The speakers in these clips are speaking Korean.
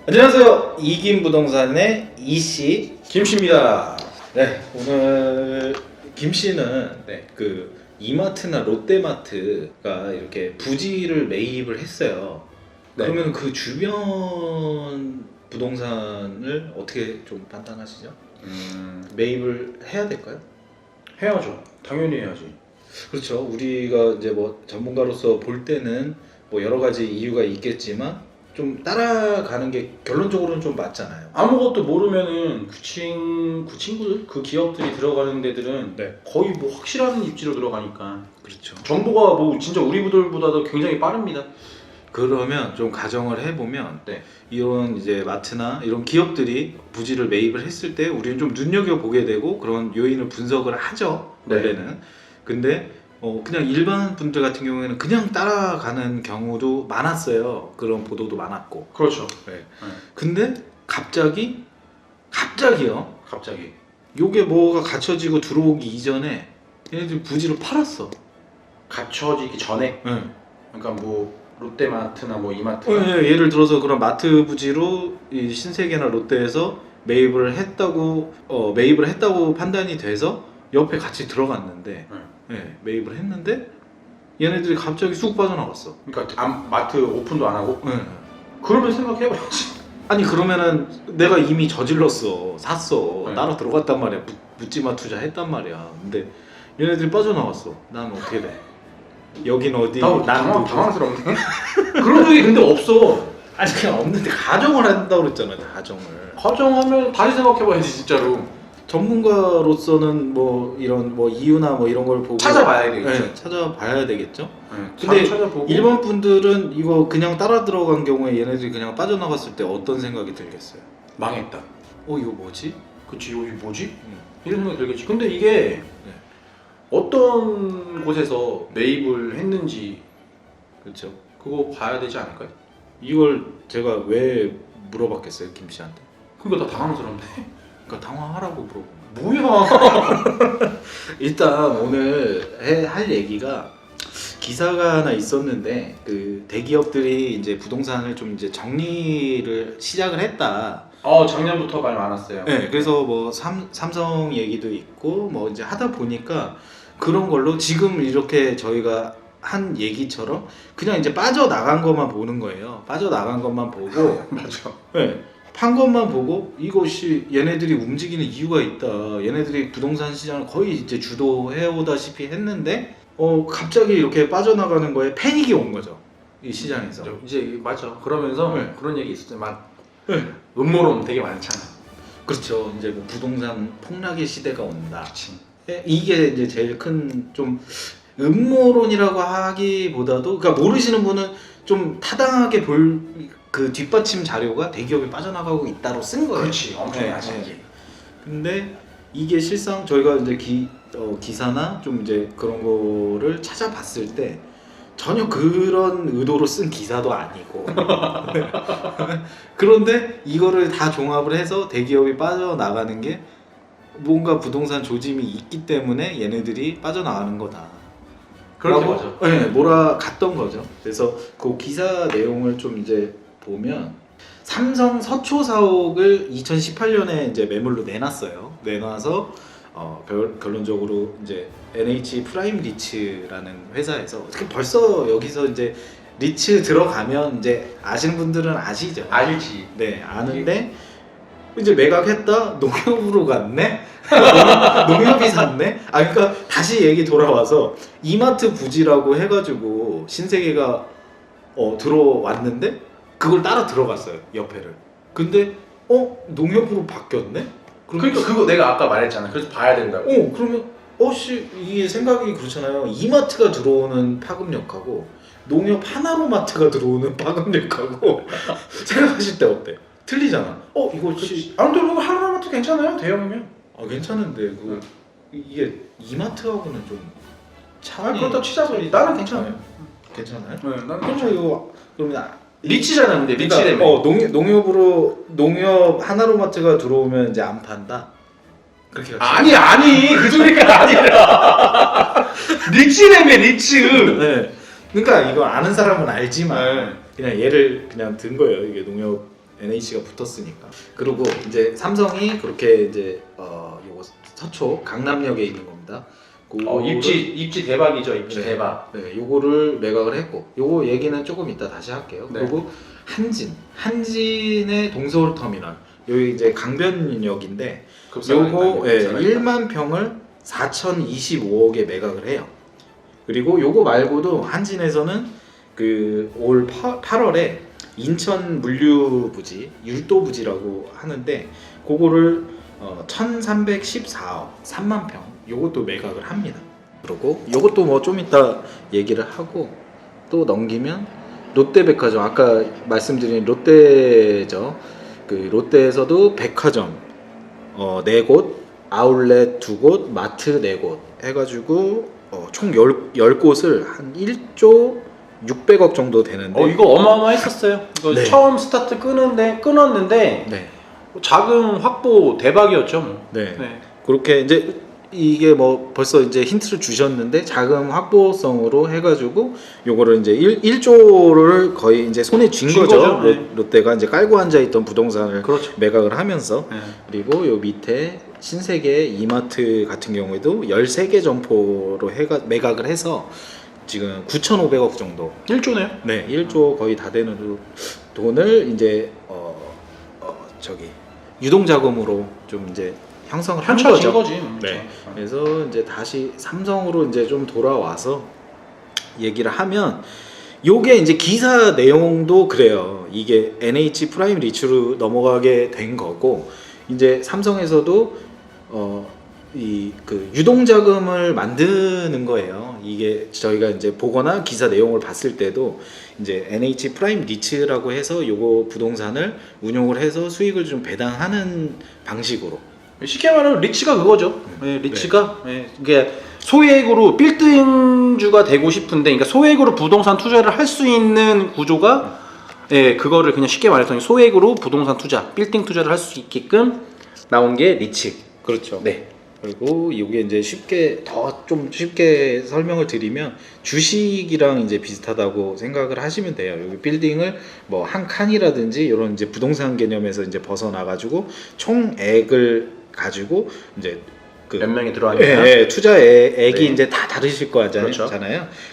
안녕하세요. 이김부동산의 이씨 김씨입니다. 네, 오늘 김씨는 그 이마트나 롯데마트가 이렇게 부지를 매입을 했어요. 네. 그러면 그 주변 부동산을 어떻게 좀 판단하시죠? 매입을 해야 될까요? 해야죠. 당연히 해야지. 그렇죠. 우리가 이제 뭐 전문가로서 볼 때는 뭐 여러 가지 이유가 있겠지만 좀 따라가는 게 결론적으로는 좀 맞잖아요. 아무것도 모르면은 그 친구들, 그 기업들이 들어가는 데들은 네. 거의 뭐 확실한 입지로 들어가니까 그렇죠. 정보가 뭐 진짜 우리들보다도 굉장히 빠릅니다. 그러면 좀 가정을 해보면 네. 이런 이제 마트나 이런 기업들이 부지를 매입을 했을 때 우리는 좀 눈여겨보게 되고 그런 요인을 분석을 하죠. 네. 원래는. 근데 그냥 일반 분들 같은 경우에는 그냥 따라가는 경우도 많았어요. 그런 보도도 많았고. 그렇죠. 네. 근데 갑자기요. 갑자기. 요게 뭐가 갖춰지고 들어오기 이전에 얘네들 부지를 팔았어. 갖춰지기 전에. 네. 그러니까 뭐 롯데마트나 뭐 이마트. 예를 들어서 그런 마트 부지로 이 신세계나 롯데에서 매입을 했다고 판단이 돼서 옆에 같이 들어갔는데 매입을 했는데 얘네들이 갑자기 쑥 빠져나갔어. 그러니까 마트 오픈도 안 하고. 네. 그러면 생각해봐야지. 아니 그러면은 내가 이미 저질렀어, 샀어, 네. 따라 들어갔단 말이야, 묻지마 투자했단 말이야. 근데 얘네들이 빠져나갔어. 난 어떻게 돼? 여긴 어디? 난 누구? 당황스럽네. 그런 적이 근데 없어. 아니 그냥 없는데 가정을 한다고 그랬잖아요. 가정을. 가정하면 다시 생각해봐야지 진짜로. 전문가로서는 뭐 이런 뭐 이유나 뭐 이런 걸 보고 찾아봐야 되겠죠. 네, 찾아봐야 되겠죠. 근데 근데 찾아보고 일반 분들은 이거 그냥 따라 들어간 경우에 얘네들이 그냥 빠져나갔을 때 어떤 생각이 들겠어요? 망했다. 이거 뭐지? 그치, 이거 뭐지? 음. 이런 생각이 들겠지. 근데 이게 네. 어떤 곳에서 매입을 했는지 그렇죠. 그거 봐야 되지 않을까요? 이걸 제가 왜 물어봤겠어요, 김 씨한테? 그러니까 나 당황스럽네. 그러니까 당황하라고 물어본 거예요. 뭐야? 일단 오늘 할 얘기가 기사가 하나 있었는데 그 대기업들이 이제 부동산을 좀 이제 정리를 시작을 했다. 작년부터 말 많았어요. 네, 그래서 뭐 삼성 얘기도 있고 뭐 이제 하다 보니까 그런 걸로 지금 이렇게 저희가 한 얘기처럼 그냥 이제 빠져나간 것만 보는 거예요. 빠져나간 것만 보고 맞아. 네, 판 것만 보고 이것이 얘네들이 움직이는 이유가 있다. 얘네들이 부동산 시장을 거의 이제 주도해오다시피 했는데 갑자기 이렇게 빠져나가는 거에 패닉이 온 거죠. 이 시장에서. 이제 맞아. 그러면서 네. 그런 얘기 있었죠. 막 네. 음모론 되게 많잖아. 그렇죠. 이제 뭐 부동산 폭락의 시대가 온다. 그치. 이게 이제 제일 큰 좀 음모론이라고 하기보다도 그러니까 모르시는 분은 좀 타당하게 볼 그 뒷받침 자료가 대기업이 빠져나가고 있다로 쓴 거예요. 그렇지. 엄청나지. 네. 근데 이게 실상 저희가 이제 기사나 좀 이제 그런 거를 찾아봤을 때 전혀 그런 의도로 쓴 기사도 아니고 그런데 이거를 다 종합을 해서 대기업이 빠져나가는 게 뭔가 부동산 조짐이 있기 때문에 얘네들이 빠져나가는 거다. 그렇게 라고, 맞아. 네, 몰아갔던 거죠. 그래서 그 기사 내용을 좀 이제 보면 삼성 서초 사옥을 2018년에 이제 매물로 내놨어요. 내놔서 결론적으로 이제 NH 프라임 리츠라는 회사에서 벌써 여기서 이제 리츠 들어가면 이제 아시는 분들은 아시죠? 알지. 네, 아는데 이제 매각했다 농협으로 갔네. 농협이 샀네. 그러니까 다시 얘기 돌아와서 이마트 부지라고 해가지고 신세계가 들어왔는데 그걸 따라 들어갔어요, 옆에를. 근데 농협으로 바뀌었네. 그러니까 그거 내가 아까 말했잖아. 그래서 봐야 된다고. 그러면 이게 생각이 그렇잖아요. 이마트가 들어오는 파급력하고 농협 하나로마트가 들어오는 파급력하고 생각하실 때 어때? 틀리잖아. 이거 아무튼 그거 하나마트 괜찮아요. 대형이면. 괜찮은데 이게 이마트하고는 좀 차이. 그렇다 치자고. 나는 괜찮아요. 괜찮아요? 네, 나는 그럼 이거 그러면 리치잖아. 근데 리치라며. 농협으로 하나로마트가 들어오면 이제 안 판다. 그렇게 아니 그 소리가 아니라 리치라며 리치. 네. 그러니까 이거 아는 사람은 알지만 네. 그냥 얘를 그냥 든 거예요. 이게 농협 NH가 붙었으니까. 그리고 이제 삼성이 그렇게 이제 요거 서초 강남역에 있는 겁니다. 입지 대박이죠. 입지 네. 대박. 네, 요거를 매각을 했고, 요거 얘기는 조금 이따 다시 할게요. 네. 그리고 한진의 동서울 터미널, 여기 이제 강변역인데, 요거 1만 평을 4,025억에 매각을 해요. 그리고 요거 말고도 한진에서는 그 올 8월에 인천 물류부지, 율도부지라고 하는데, 그거를 1,314억, 3만 평, 요것도 매각을 합니다. 그리고 요것도 뭐 좀 이따 얘기를 하고 또 넘기면 롯데백화점, 아까 말씀드린 롯데죠. 그 롯데에서도 백화점 4곳, 아울렛 2곳, 마트 4곳 해가지고 총 10곳을 한 1조 600억 정도 되는데, 이거 어마어마했었어요. 이거 네. 처음 스타트 끊었는데 네. 자금 확보 대박이었죠. 뭐. 네. 네. 그렇게 이제 이게 뭐 벌써 이제 힌트를 주셨는데, 자금 확보성으로 해가지고 요거를 이제 1조를 거의 이제 손에 쥔 거죠. 네. 롯데가 이제 깔고 앉아 있던 부동산을 그렇죠. 매각을 하면서. 네. 그리고 요 밑에 신세계 이마트 같은 경우에도 13개 점포로 매각을 해서 지금 9,500억 정도. 1조네요. 네, 1조 거의 다 되는 돈을 이제 저기 유동자금으로 좀 이제 형성을 한 펼쳐진 거죠. 거지. 네. 그래서 이제 다시 삼성으로 이제 좀 돌아와서 얘기를 하면, 요게 이제 기사 내용도 그래요. 이게 NH 프라임 리츠로 넘어가게 된 거고, 이제 삼성에서도 이 그 유동자금을 만드는 거예요. 이게 저희가 이제 보거나 기사 내용을 봤을 때도 이제 NH 프라임 리츠라고 해서 요거 부동산을 운용을 해서 수익을 좀 배당하는 방식으로. 쉽게 말하면 리치가 그거죠. 네, 리치가 이게 소액으로 빌딩주가 되고 싶은데, 그러니까 소액으로 부동산 투자를 할 수 있는 구조가, 그거를 그냥 쉽게 말해서 소액으로 부동산 투자, 빌딩 투자를 할 수 있게끔 나온 게 리치. 그렇죠. 네. 그리고 이게 이제 좀 쉽게 설명을 드리면 주식이랑 이제 비슷하다고 생각을 하시면 돼요. 여기 빌딩을 뭐 한 칸이라든지 이런 이제 부동산 개념에서 이제 벗어나 가지고 총액을 가지고 이제 몇 명이 들어가니까 투자액이 네. 이제 다 다르실 거잖아요. 그렇죠.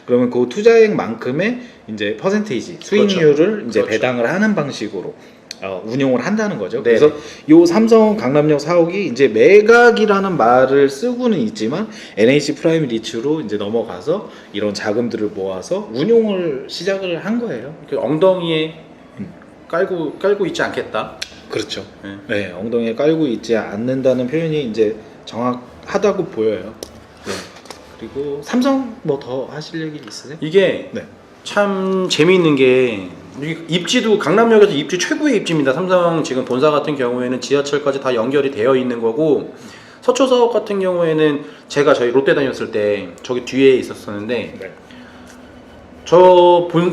그러면 그 투자액만큼의 이제 퍼센테이지, 수익률을 그렇죠. 이제 그렇죠. 배당을 하는 방식으로 운용을 한다는 거죠. 네. 그래서 요 삼성 강남역 사옥이 이제 매각이라는 말을 쓰고는 있지만 NH 프라임 리츠로 이제 넘어가서 이런 자금들을 모아서 운용을 시작을 한 거예요. 그 엉덩이에 깔고 있지 않겠다. 그렇죠. 네. 네, 엉덩이에 깔고 있지 않는다는 표현이 이제 정확하다고 보여요. 네. 그리고 삼성 뭐 더 하실 얘기 있으세요? 이게 네. 참 재미있는 게, 입지도 강남역에서 입지 최고의 입지입니다. 삼성 지금 본사 같은 경우에는 지하철까지 다 연결이 되어 있는 거고, 서초 사업 같은 경우에는 제가 저희 롯데 다녔을 때 저기 뒤에 있었었는데, 네.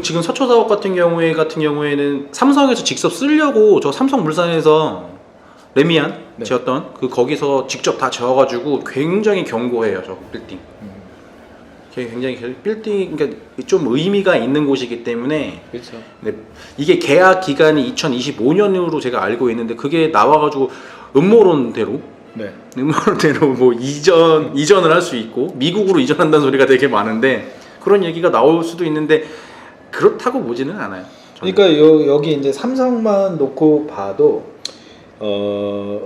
지금 서초 사업 같은 경우에는 삼성에서 직접 쓰려고 저 삼성물산에서 레미안 네. 지었던 거기서 직접 다 지어가지고 굉장히 견고해요. 저 빌딩. 굉장히 빌딩, 그러니까 좀 의미가 있는 곳이기 때문에. 그렇죠. 네, 이게 계약 기간이 2025년으로 제가 알고 있는데, 그게 나와가지고 음모론대로 네. 뭐 이전을 할 수 있고 미국으로 이전한다는 소리가 되게 많은데, 그런 얘기가 나올 수도 있는데 그렇다고 보지는 않아요. 저는. 그러니까 여기 이제 삼성만 놓고 봐도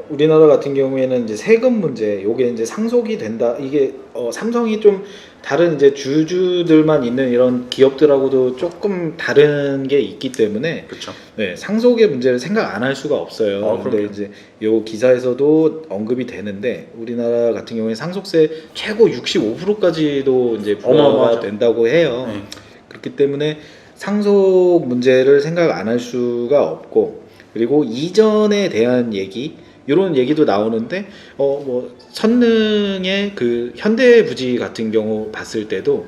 우리나라 같은 경우에는 이제 세금 문제, 요게 이제 상속이 된다. 이게 삼성이 좀 다른 이제 주주들만 있는 이런 기업들하고도 조금 다른 게 있기 때문에, 그렇죠. 네, 상속의 문제를 생각 안 할 수가 없어요. 근데 그럼요. 이제 요 기사에서도 언급이 되는데, 우리나라 같은 경우에 상속세 최고 65%까지도 이제 부과가 어마어마하죠. 된다고 해요. 네. 그렇기 때문에 상속 문제를 생각 안 할 수가 없고, 그리고 이전에 대한 얘기, 이런 얘기도 나오는데 뭐 선릉의 그 현대부지 같은 경우 봤을 때도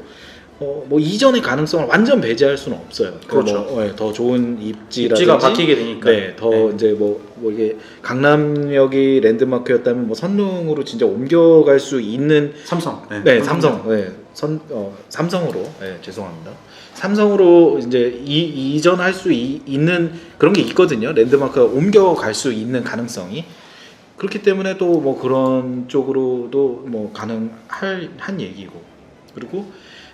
뭐 이전의 가능성을 완전 배제할 수는 없어요. 그렇죠. 더 좋은 입지라든지 입지가 바뀌게 되니까. 네, 더 이제 뭐 이게 강남역이 랜드마크였다면 뭐 선릉으로 진짜 옮겨갈 수 있는 삼성. 네, 삼성. 네. 삼성으로 죄송합니다. 삼성으로 이제 이전할 수 있는 그런 게 있거든요. 랜드마크가 옮겨갈 수 있는 가능성이 그렇기 때문에 또 뭐 그런 쪽으로도 뭐 가능한 얘기고 그리고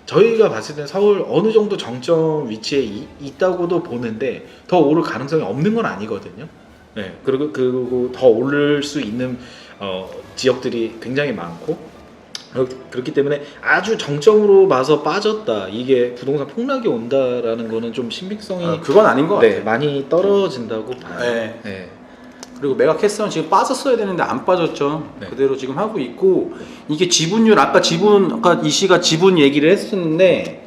저희가 봤을 때 서울 어느 정도 정점 위치에 있다고도 보는데 더 오를 가능성이 없는 건 아니거든요. 네, 그리고 더 오를 수 있는 지역들이 굉장히 많고 그렇기 때문에 아주 정점으로 봐서 빠졌다 이게 부동산 폭락이 온다라는 거는 좀 신빙성이 그건 아닌 것 같아요. 많이 떨어진다고 봐요. 네. 네. 그리고 메가캐스트는 지금 빠졌어야 되는데 안 빠졌죠. 네. 그대로 지금 하고 있고 이게 지분율 아까 이 씨가 지분 얘기를 했었는데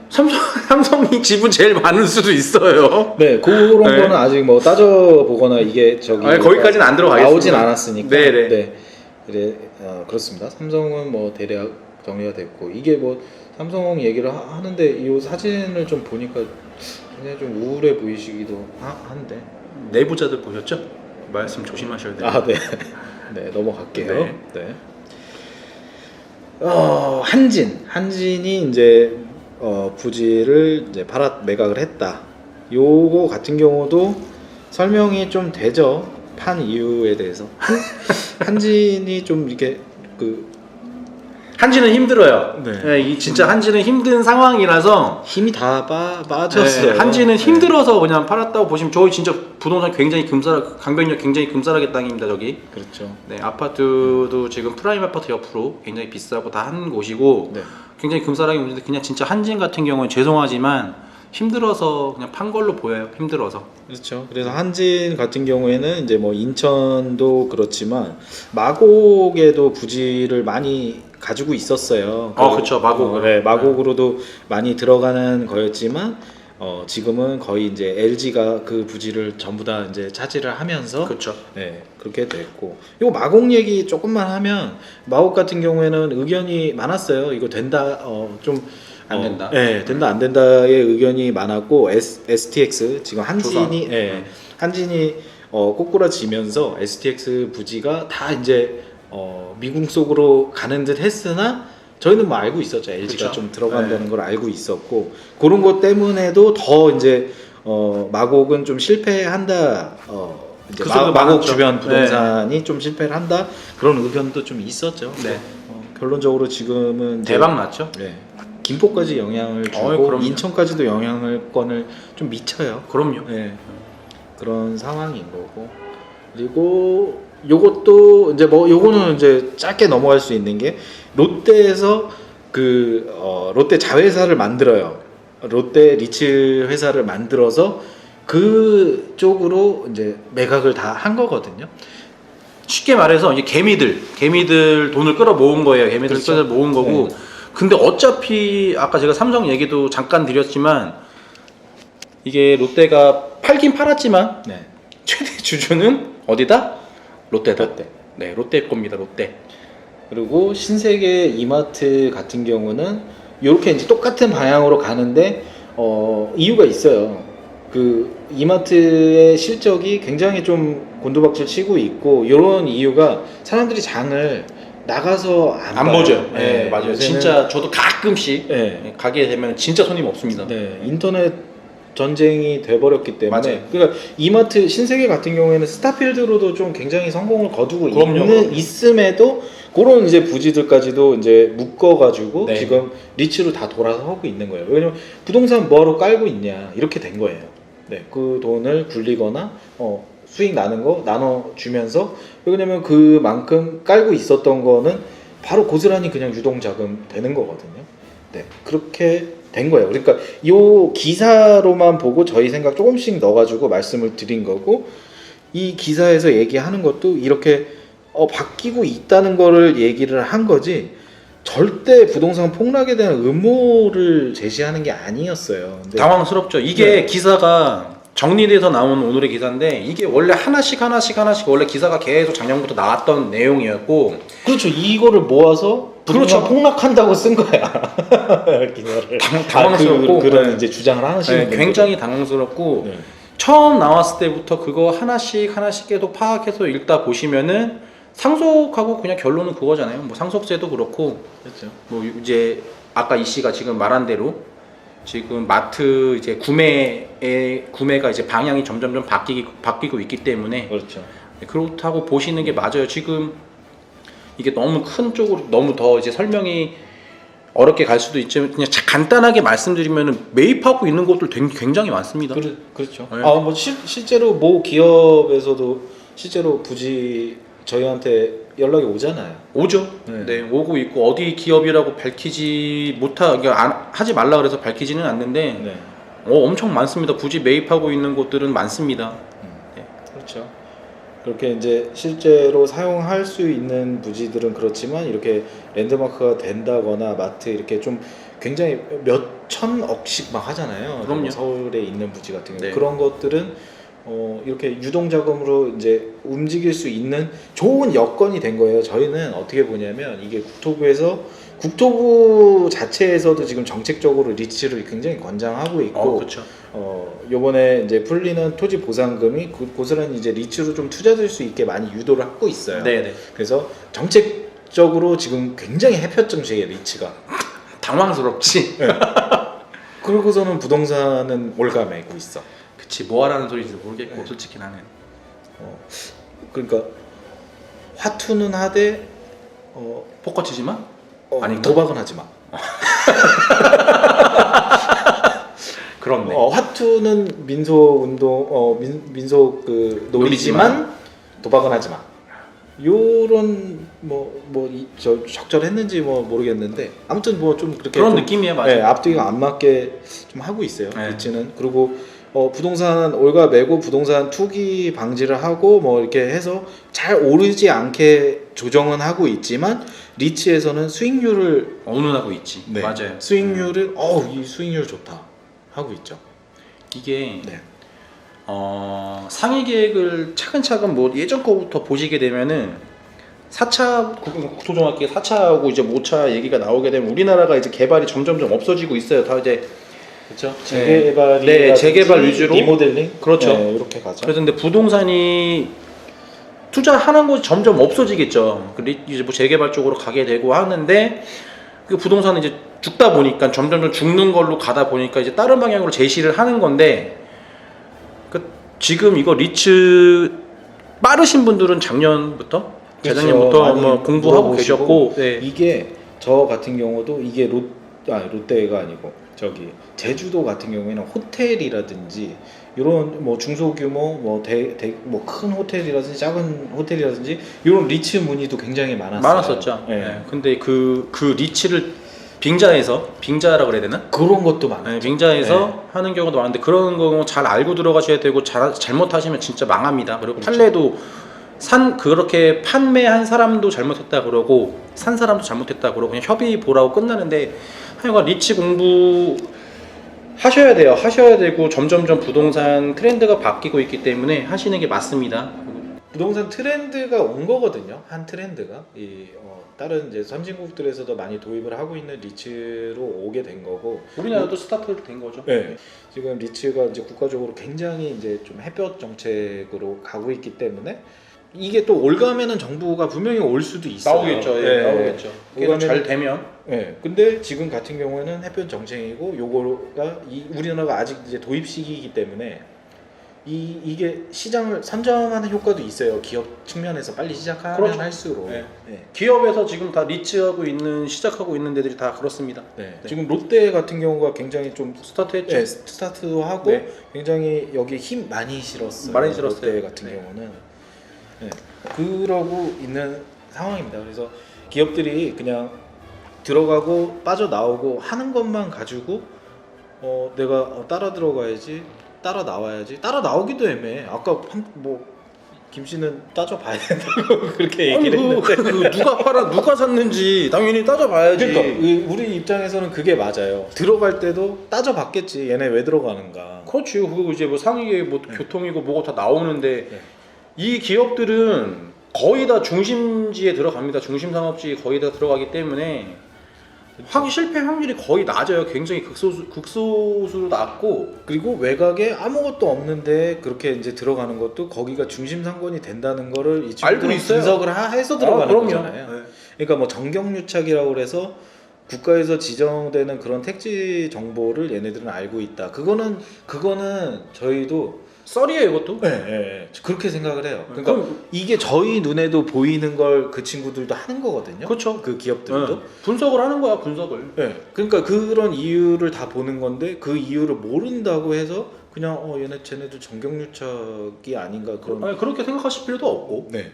삼성이 지분 제일 많을 수도 있어요. 네, 그런 네. 거는 아직 뭐 따져보거나 이게 거기까지는 안 들어가겠습니다. 나오진 않았으니까. 네네. 네, 그래 그렇습니다. 삼성은 뭐 대략 정리가 됐고 이게 뭐 삼성 얘기를 하는데 이 사진을 좀 보니까 굉장히 좀 우울해 보이시기도 한데. 내부자들 보셨죠? 말씀 조심하셔야 돼요. 아, 네. 네, 넘어갈게요. 네. 네. 한진이 이제 부지를 이제 매각을 했다. 요거 같은 경우도 설명이 좀 되죠. 판 이유에 대해서. 한진이 좀 이렇게 한지는 힘들어요. 네. 네, 이 진짜 한지는 힘든 상황이라서 힘이 다 빠졌어요. 네, 한지는 네. 힘들어서 그냥 팔았다고 보시면 저희 진짜 부동산 굉장히 강변역 굉장히 금싸라기 땅입니다 저기. 그렇죠. 네, 아파트도 지금 프라임 아파트 옆으로 굉장히 비싸고 다 한 곳이고 네. 굉장히 금싸라기 곳인데 그냥 진짜 한진 같은 경우는 죄송하지만 힘들어서 그냥 판 걸로 보여요. 힘들어서. 그렇죠. 그래서 한진 같은 경우에는 이제 뭐 인천도 그렇지만 마곡에도 부지를 많이 가지고 있었어요. 그렇죠. 마곡. 네, 마곡으로도 많이 들어가는 거였지만 지금은 거의 이제 LG가 그 부지를 전부 다 이제 차지를 하면서 그렇죠. 네, 그렇게 됐고. 이거 마곡 얘기 조금만 하면 마곡 같은 경우에는 의견이 많았어요. 이거 된다 좀 안 된다. 네, 된다 안 된다의 의견이 많았고 STX 지금 한진이 한진이 꼬꾸라지면서 STX 부지가 다 이제 미국 속으로 가는 듯 했으나 저희는 뭐 알고 있었죠. LG가 그쵸? 좀 들어간다는 걸 알고 있었고 그런 것 때문에도 더 이제 마곡은 좀 실패한다. 이제 그 소리도 마곡 많았죠. 주변 부동산이 좀 실패를 한다 그런 의견도 좀 있었죠. 네. 결론적으로 지금은 이제 대박 났죠. 네. 김포까지 영향을 주고 그럼요. 인천까지도 영향권을 좀 미쳐요. 그럼요. 네. 그런 상황인 거고 그리고 요것도 이제 뭐 요거는 이제 짧게 넘어갈 수 있는 게 롯데에서 롯데 자회사를 만들어요. 롯데 리츠 회사를 만들어서 그 쪽으로 이제 매각을 다 한 거거든요. 쉽게 말해서 이제 개미들 돈을 끌어 모은 거예요. 개미들 그렇죠. 끌어 모은 거고. 네. 근데 어차피 아까 제가 삼성 얘기도 잠깐 드렸지만 이게 롯데가 팔긴 팔았지만 네. 최대 주주는 어디다? 롯데다. 네, 롯데 겁니다. 롯데. 그리고 신세계 이마트 같은 경우는 이렇게 이제 똑같은 방향으로 가는데 이유가 있어요. 그 이마트의 실적이 굉장히 좀 곤두박질 치고 있고 이런 이유가 사람들이 장을 나가서 안 보죠. 네, 네, 맞아요. 요새는- 진짜 저도 가끔씩 네. 가게 되면 진짜 손님 없습니다. 네, 인터넷 전쟁이 돼버렸기 때문에 맞아요. 그러니까 이마트 신세계 같은 경우에는 스타필드로도 좀 굉장히 성공을 거두고 그럼요. 있음에도 그런 이제 부지들까지도 이제 묶어가지고 네. 지금 리츠로 다 돌아서 하고 있는 거예요. 왜냐면 부동산 뭐하러 깔고 있냐 이렇게 된 거예요. 네, 그 돈을 굴리거나 수익 나는 거 나눠 주면서 왜냐면 그만큼 깔고 있었던 거는 바로 고스란히 그냥 유동자금 되는 거거든요. 네, 그렇게 된 거예요. 그러니까 이 기사로만 보고 저희 생각 조금씩 넣어가지고 말씀을 드린 거고 이 기사에서 얘기하는 것도 이렇게 바뀌고 있다는 거를 얘기를 한 거지 절대 부동산 폭락에 대한 음모를 제시하는 게 아니었어요. 근데 당황스럽죠. 이게 네. 기사가 정리돼서 나온 오늘의 기사인데 이게 원래 하나씩 원래 기사가 계속 작년부터 나왔던 내용이었고 그렇죠. 이거를 모아서 부동산 그렇죠. 폭락한다고 쓴 거야. 기사를. 당황스럽고 그런 이제 주장을 하시는 네, 분들. 굉장히 당황스럽고 네. 처음 나왔을 때부터 그거 하나씩 계속 파악해서 읽다 보시면은 상속하고 그냥 결론은 그거잖아요. 뭐 상속세도 그렇고 그렇죠. 뭐 이제 아까 이 씨가 지금 말한 대로 지금 마트 이제 구매가 이제 방향이 점점점 바뀌고 있기 때문에 그렇죠. 그렇다고 보시는 게 맞아요. 지금 이게 너무 큰 쪽으로 너무 더 이제 설명이 어렵게 갈 수도 있지만 그냥 간단하게 말씀드리면 매입하고 있는 곳들 굉장히 많습니다. 그렇죠. 네. 뭐 실제로 모 기업에서도 실제로 부지 저희한테 연락이 오잖아요. 오죠. 네. 네, 오고 있고 어디 기업이라고 밝히지 하지 말라 그래서 밝히지는 않는데 네. 엄청 많습니다. 부지 매입하고 있는 곳들은 많습니다. 그렇죠. 그렇게 이제 실제로 사용할 수 있는 부지들은 그렇지만 이렇게 랜드마크가 된다거나 마트 이렇게 좀 굉장히 몇 천억씩 막 하잖아요. 그럼요. 서울에 있는 부지 같은 경우 네. 그런 것들은 이렇게 유동 자금으로 이제 움직일 수 있는 좋은 여건이 된 거예요. 저희는 어떻게 보냐면 이게 국토부 자체에서도 지금 정책적으로 리츠를 굉장히 권장하고 있고 그렇죠. 요번에 이제 풀리는 토지 보상금이 고스란히 이제 리츠로 좀 투자될 수 있게 많이 유도를 하고 있어요. 네. 그래서 정책적으로 지금 굉장히 햇볕 정책이에요, 리츠가. 당황스럽지. 네. 그러고서는 부동산은 올가매고 있어. 그치, 뭐 하라는 소리인지 모르겠고 솔직히 나는. 그러니까 화투는 하되 포커 치지 마? 아닌가? 도박은 하지 마. 그렇네. 화투는 민속 운동, 민속 그 놀이지만 도박은 하지 마. 요런 저 적절했는지 모르겠는데 아무튼 좀 그렇게 그런 좀, 느낌이에요, 맞아요. 네, 앞뒤가 안 맞게 좀 하고 있어요. 네. 리츠는. 그리고 부동산 올가매고 부동산 투기 방지를 하고 이렇게 해서 잘 오르지 않게 조정은 하고 있지만 리츠에서는 수익률을 언론하고 있지. 네, 맞아요. 수익률을 이 수익률 좋다 하고 있죠. 이게 네. 상위 계획을 차근차근 예전 거부터 보시게 되면은 4차 국토종합계획 4차하고 이제 5차 얘기가 나오게 되면 우리나라가 이제 개발이 점점점 없어지고 있어요. 다 이제 그렇죠. 재개발이 네, 재개발 위주로 리모델링 그렇죠. 네, 이렇게 가죠. 그래서 근데 부동산이 투자하는 곳이 점점 없어지겠죠. 이제 재개발 쪽으로 가게 되고 하는데 그 부동산은 이제 죽다 보니까 점점 죽는 걸로 가다 보니까 이제 다른 방향으로 제시를 하는 건데 지금 이거 리츠 빠르신 분들은 작년부터 재작년부터 많이 공부하고 물어보시고 계셨고 네. 이게 저 같은 경우도 이게 롯데가 아니고 제주도 같은 경우에는 호텔이라든지 이런 중소규모 큰 호텔이라든지 작은 호텔이라든지 이런 리츠 문의도 굉장히 많았었죠. 네. 네. 근데 그 리츠를 빙자라고 그래야 되나? 그런 것도 많아요. 네, 빙자에서 하는 경우도 많은데 그런 거 잘 알고 들어가셔야 되고 잘못하시면 진짜 망합니다. 그리고 그렇죠. 판례도 그렇게 판매한 사람도 잘못했다 그러고 산 사람도 잘못했다 그러고 그냥 협의 보라고 끝나는데 하여간 리츠 공부 하셔야 돼요. 하셔야 되고 점점점 부동산 트렌드가 바뀌고 있기 때문에 하시는 게 맞습니다. 부동산 트렌드가 온 거거든요. 한 트렌드가 다른 이제 선진국들에서도 많이 도입을 하고 있는 리츠로 오게 된 거고 우리나라도 스타트 된 거죠. 네. 지금 리츠가 이제 국가적으로 굉장히 이제 좀 햇볕 정책으로 가고 있기 때문에 이게 또 올가매는 정부가 분명히 올 수도 있어요. 나오겠죠. 네. 나오겠죠. 그게 잘 되면. 네. 근데 지금 같은 경우에는 햇볕 정책이고 요거가 우리나라가 아직 이제 도입 시기이기 때문에 이게 시장을 선점하는 효과도 있어요. 기업 측면에서 빨리 시작하면 그렇죠. 할수록. 네. 네. 기업에서 지금 다 시작하고 있는 데들이 다 그렇습니다. 네. 지금 롯데 같은 경우가 굉장히 좀 스타트했죠. 네, 스타트도 하고 네. 굉장히 여기 힘 많이 실었어요. 많이 실었어요. 롯데 같은 네. 경우는 그러고 있는 상황입니다. 그래서 기업들이 그냥 들어가고 빠져나오고 하는 것만 가지고 내가 따라 들어가야지, 따라 나와야지, 따라 나오기도 애매해. 아까 김 씨는 따져봐야 된다고 그렇게 얘기를 했는데 누가 팔아 누가 샀는지 당연히 따져봐야지. 그러니까 우리 입장에서는 그게 맞아요. 들어갈 때도 따져봤겠지. 얘네 왜 들어가는가. 그렇지. 그거 이제 상위계 교통이고 뭐고 다 나오는데 네. 이 기업들은 거의 다 중심지에 들어갑니다. 중심 상업지에 거의 다 들어가기 때문에 하기 실패 확률이 거의 낮아요. 굉장히 극소수로 낮고. 그리고 외곽에 아무것도 없는데 그렇게 이제 들어가는 것도 거기가 중심 상권이 된다는 거를 이 알고 친구들은 있어요. 분석을 해서 들어가는 그럼요. 거잖아요. 네. 그러니까 뭐 정경유착이라고 그래서 국가에서 지정되는 그런 택지 정보를 얘네들은 알고 있다. 그거는 저희도 썰이에요, 이것도. 네, 그렇게 생각을 해요. 그러니까 그럼- 이게 저희 눈에도 보이는 걸 그 친구들도 하는 거거든요. 그렇죠. 그 기업들도. 네. 분석을 하는 거야, 분석을. 네. 그러니까 그런 이유를 다 보는 건데 그 이유를 모른다고 해서 그냥 쟤네도 정경유착이 아닌가 그런. 아니, 그렇게 생각하실 필요도 없고. 네.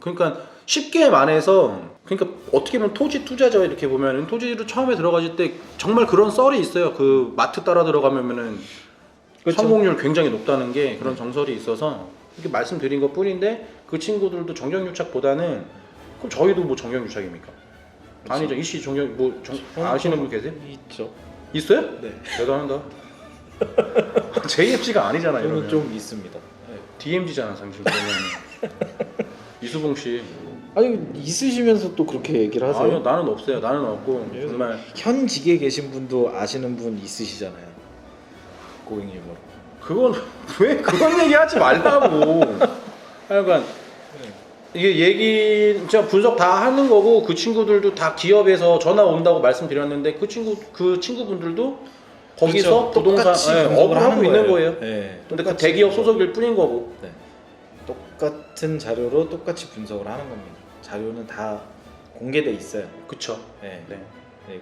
그러니까 쉽게 말해서, 그러니까 어떻게 보면 토지 투자자 이렇게 보면 토지로 처음에 들어가실 때 정말 그런 썰이 있어요. 그 마트 따라 들어가면은 그렇죠. 성공률 굉장히 높다는 게 그런 정설이 있어서 이렇게 말씀드린 것 뿐인데, 그 친구들도 정경유착보다는, 그럼 저희도 뭐 정경유착입니까? 그렇죠. 아니죠. 이씨 아시는 분 계세요? 있죠. 있어요? 네. 대단하다. JFC가 아니잖아요. 저는 이러면. 좀 있습니다. 네. DMZ잖아, 당신 그러면. 이수봉 씨. 아니 있으시면서 또 그렇게 얘기를 하세요? 아니요, 나는 없어요. 나는 없고 정말 현직에 계신 분도 아시는 분 있으시잖아요. 고객님으로. 그건 왜 그런 얘기하지 말라고. 하여간 이게 얘기 진짜 분석 다 하는 거고, 그 친구들도 다 기업에서 전화 온다고 말씀드렸는데 그 친구분들도 거기서 그렇죠. 부동산 똑같이 분석을 업을 하고 하는 있는 거예요. 거예요. 네. 근데 그 대기업 소속일 뿐인 거고. 네. 똑같은 자료로 똑같이 분석을 하는 겁니다. 자료는 다 공개돼 있어요. 그쵸. 네. 네. 네.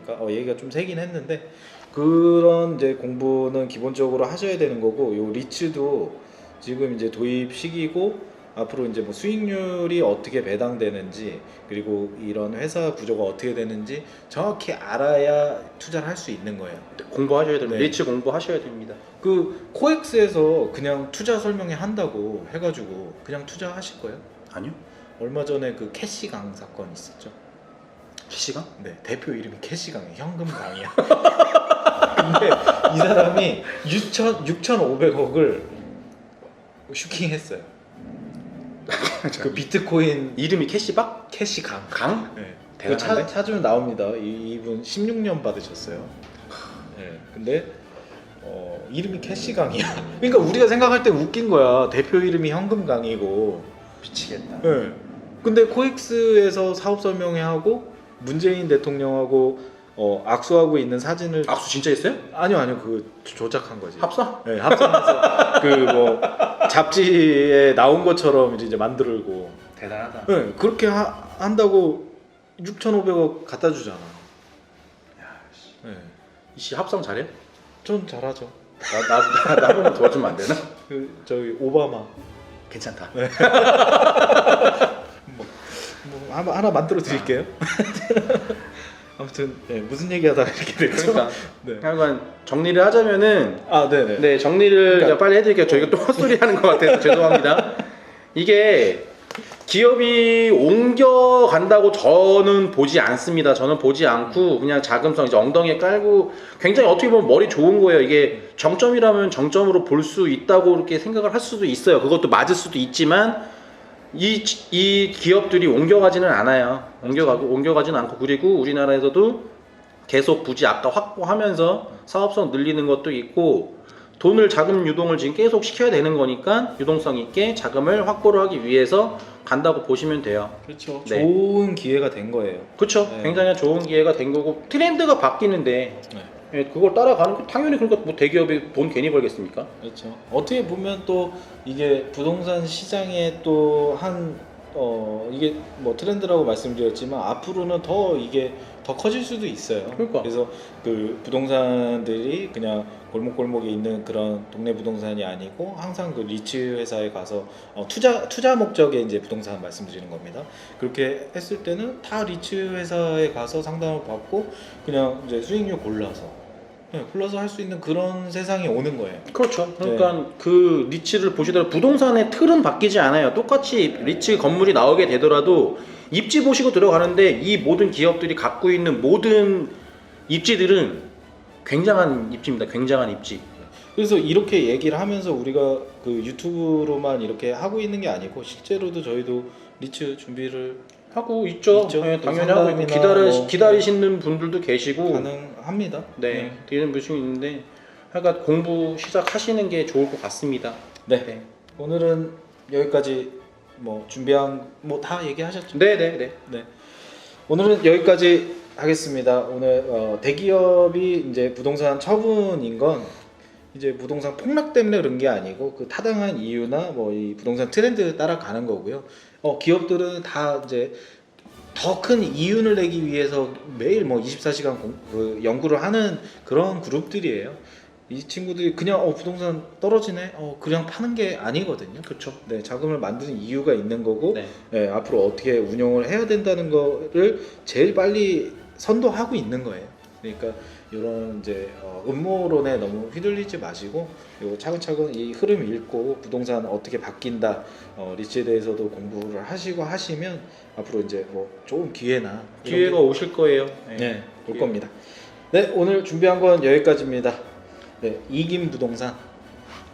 그러니까 얘기가 좀 세긴 했는데 그런 이제 공부는 기본적으로 하셔야 되는 거고, 요 리츠도 지금 이제 도입 시기고 앞으로 이제 뭐 수익률이 어떻게 배당되는지, 그리고 이런 회사 구조가 어떻게 되는지 정확히 알아야 투자를 할 수 있는 거예요. 공부하셔야 됩니다. 네. 리츠 공부하셔야 됩니다. 그 코엑스에서 그냥 투자 설명회 한다고 해가지고 그냥 투자하실 거예요? 아니요? 얼마 전에 그 캐시강 사건 있었죠. 시간? 네, 대표 이름이 캐시강이에요. 현금강이야. 근데 이 사람이 6,500억을 슈킹했어요. 그 비트코인 이름이 캐시박? 캐시강. 강? 네. 대단한데? 찾으면 나옵니다. 이분 16년 받으셨어요. 네. 근데 이름이 캐시강이야. 그러니까 우리가 생각할 때 웃긴 거야. 대표 이름이 현금강이고. 미치겠다. 네. 근데 코엑스에서 사업 설명회 하고 문재인 대통령하고 악수하고 있는 사진을 악수 진짜 있어요? 아니요 그 조작한 거지. 합성? 네, 합성해서 그 뭐 잡지에 나온 것처럼 이제 만들고. 대단하다. 네, 그렇게 한다고 6,500억 갖다 주잖아. 네. 이씨 합성 잘해? 전 잘하죠. 나보고 도와주면 안 되나? 그 저희 오바마 괜찮다. 뭐 하나 만들어 드릴게요. 아무튼 네, 무슨 얘기하다가 이렇게 됐죠? 그러니까 네. 하여간 정리를 하자면은, 네네. 네, 정리를 그러니까- 제가 빨리 해드릴게요. 저희가 또 헛소리 하는 것 같아서 죄송합니다. 이게 기업이 옮겨간다고 저는 보지 않습니다. 저는 보지 않고 그냥 자금성 이제 엉덩이에 깔고, 굉장히 어떻게 보면 머리 좋은 거예요. 이게 정점이라면 정점으로 볼 수 있다고 이렇게 생각을 할 수도 있어요. 그것도 맞을 수도 있지만 이 기업들이 옮겨가지는 않아요. 옮겨가지는 않고, 그리고 우리나라에서도 계속 부지 아까 확보하면서 사업성 늘리는 것도 있고, 돈을 자금 유동을 지금 계속 시켜야 되는 거니까 유동성 있게 자금을 확보를 하기 위해서 간다고 보시면 돼요. 그렇죠. 네. 좋은 기회가 된 거예요. 그렇죠. 네. 굉장히 좋은 기회가 된 거고, 트렌드가 바뀌는데 네. 예, 그걸 따라가는 거 당연히. 그러니까 뭐 대기업이 돈 괜히 벌겠습니까? 그렇죠. 어떻게 보면 또 이게 부동산 시장에 또 이게 뭐 트렌드라고 말씀드렸지만 앞으로는 더 이게 더 커질 수도 있어요. 그러니까. 그래서 그 부동산들이 그냥 골목골목에 있는 그런 동네 부동산이 아니고 항상 그 리츠 회사에 가서 투자 목적의 이제 부동산 말씀드리는 겁니다. 그렇게 했을 때는 다 리츠 회사에 가서 상담을 받고 그냥 이제 수익률 골라서 할 수 있는 그런 세상이 오는 거예요. 그렇죠. 그러니까 그 리츠를 보시더라도 부동산의 틀은 바뀌지 않아요. 똑같이 리츠 건물이 나오게 되더라도 입지 보시고 들어가는데, 이 모든 기업들이 갖고 있는 모든 입지들은 굉장한 입지입니다. 굉장한 입지. 그래서 이렇게 얘기를 하면서 우리가 그 유튜브로만 이렇게 하고 있는 게 아니고 실제로도 저희도 리츠 준비를 하고 있죠. 있죠. 네, 당연히 하고 있고 상담이나 뭐, 기다리시는 분들도 계시고 가능합니다. 네, 되는 분이 있는데 하여간 공부 시작하시는 게 좋을 것 같습니다. 네. 오늘은 여기까지 뭐 준비한 뭐 다 얘기하셨죠? 네네네. 네. 오늘은 여기까지 하겠습니다. 오늘 대기업이 이제 부동산 처분인 건 이제 부동산 폭락 때문에 그런 게 아니고 그 타당한 이유나 뭐 이 부동산 트렌드 따라가는 거고요. 기업들은 다 이제 더 큰 이윤을 내기 위해서 매일 뭐 24시간 연구를 하는 그런 그룹들이에요. 이 친구들이 그냥 부동산 떨어지네, 그냥 파는 게 아니거든요. 그렇죠. 네, 자금을 만드는 이유가 있는 거고, 네. 네, 앞으로 어떻게 운영을 해야 된다는 거를 제일 빨리 선도하고 있는 거예요. 그러니까 이런 이제 음모론에 너무 휘둘리지 마시고, 요 차근차근 이 흐름 읽고 부동산 어떻게 바뀐다, 리츠에 대해서도 공부를 하시고 하시면 앞으로 이제 뭐 좋은 기회나 기회가 오실 거예요. 네, 올 겁니다. 네, 오늘 준비한 건 여기까지입니다. 네, 이김 부동산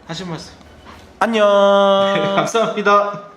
하신 말씀. 안녕. 감사합니다.